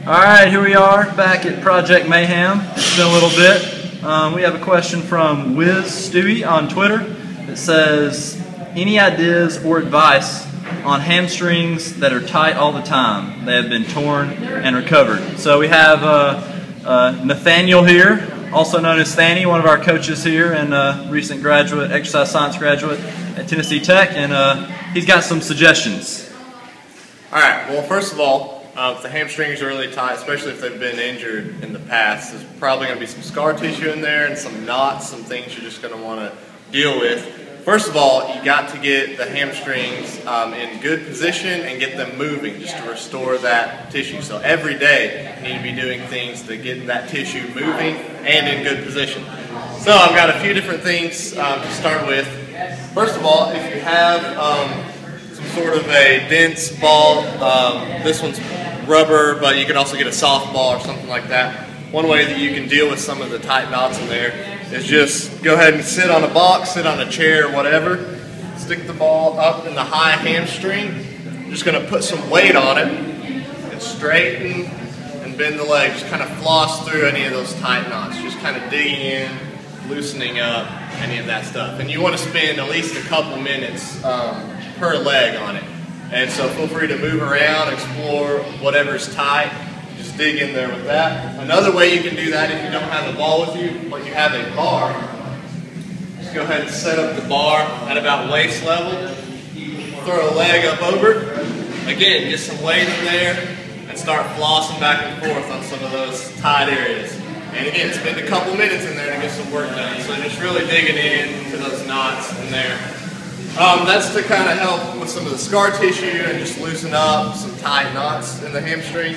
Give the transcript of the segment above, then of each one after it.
Alright, here we are back at Project Mayhem. It's been a little bit. We have a question from Wiz Stewie on Twitter that says, any ideas or advice on hamstrings that are tight all the time? They have been torn and recovered. So we have Nathaniel here, also known as Thanny, one of our coaches here and recent graduate, exercise science graduate at Tennessee Tech, and he's got some suggestions. Alright, well first of all, if the hamstrings are really tight, especially if they've been injured in the past, there's probably going to be some scar tissue in there and some knots, some things you're just going to want to deal with. First of all, you got to get the hamstrings in good position and get them moving just to restore that tissue. So every day you need to be doing things to get that tissue moving and in good position. So I've got a few different things to start with. First of all, if you have some sort of a dense ball, this one's rubber, but you can also get a soft ball or something like that. One way that you can deal with some of the tight knots in there is just go ahead and sit on a box, sit on a chair, whatever. Stick the ball up in the high hamstring. I'm just going to put some weight on it and straighten and bend the leg. Just kind of floss through any of those tight knots. Just kind of digging in, loosening up any of that stuff. And you want to spend at least a couple minutes per leg on it. And so feel free to move around, explore whatever's tight. Just dig in there with that. Another way you can do that if you don't have a ball with you, but you have a bar, just go ahead and set up the bar at about waist level. Throw a leg up over. Again, get some weight in there and start flossing back and forth on some of those tight areas. And again, spend a couple minutes in there to get some work done. So just really digging into those knots in there. That's to kind of help with some of the scar tissue and just loosen up some tight knots in the hamstring.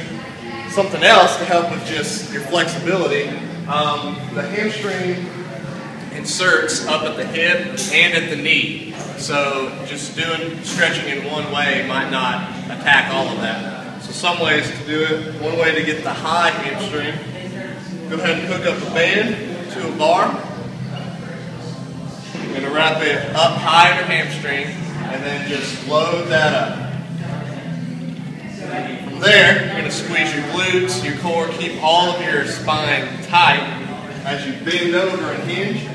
Something else to help with just your flexibility, the hamstring inserts up at the hip and at the knee. So just doing stretching in one way might not attack all of that. So some ways to do it. One way to get the high hamstring, go ahead and hook up a band to a bar. You're going to wrap it up high in your hamstring and then just load that up. From there, you're going to squeeze your glutes, your core, keep all of your spine tight as you bend over and hinge.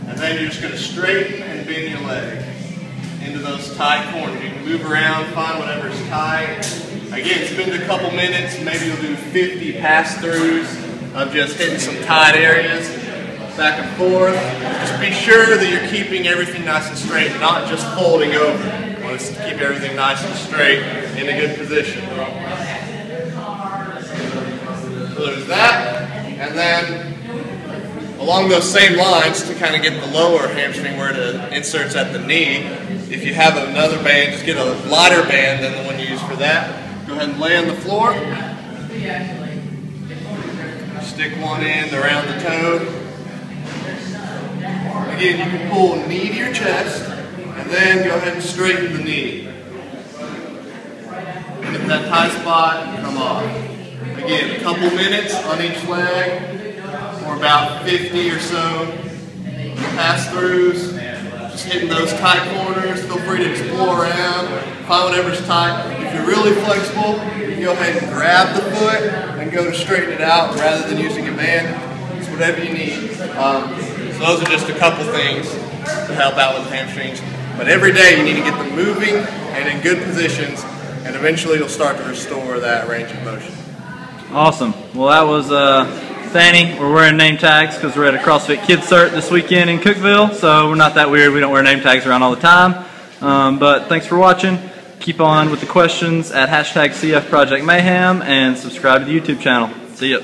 And then you're just going to straighten and bend your leg into those tight corners. You can move around, find whatever's tight. Again, spend a couple minutes, maybe you'll do 50 pass-throughs of just hitting some tight areas. Back and forth. Just be sure that you're keeping everything nice and straight, not just folding over. You want to keep everything nice and straight in a good position. So there's that. And then along those same lines, to kind of get the lower hamstring where it inserts at the knee, if you have another band, just get a lighter band than the one you use for that. Go ahead and lay on the floor. Stick one end around the toe. Again, you can pull knee to your chest, and then go ahead and straighten the knee. Get that tight spot, come off. Again, a couple minutes on each leg, or about 50 or so pass-throughs. Just hitting those tight corners. Feel free to explore around, find whatever's tight. If you're really flexible, you can go ahead and grab the foot and go to straighten it out rather than using a band. It's whatever you need. So those are just a couple things to help out with the hamstrings. But every day you need to get them moving and in good positions, and eventually you'll start to restore that range of motion. Awesome. Well, that was Thanny. We're wearing name tags because we're at a CrossFit Kids Cert this weekend in Cookeville, so we're not that weird. We don't wear name tags around all the time. But thanks for watching. Keep on with the questions at #CF Project Mayhem and subscribe to the YouTube channel. See ya.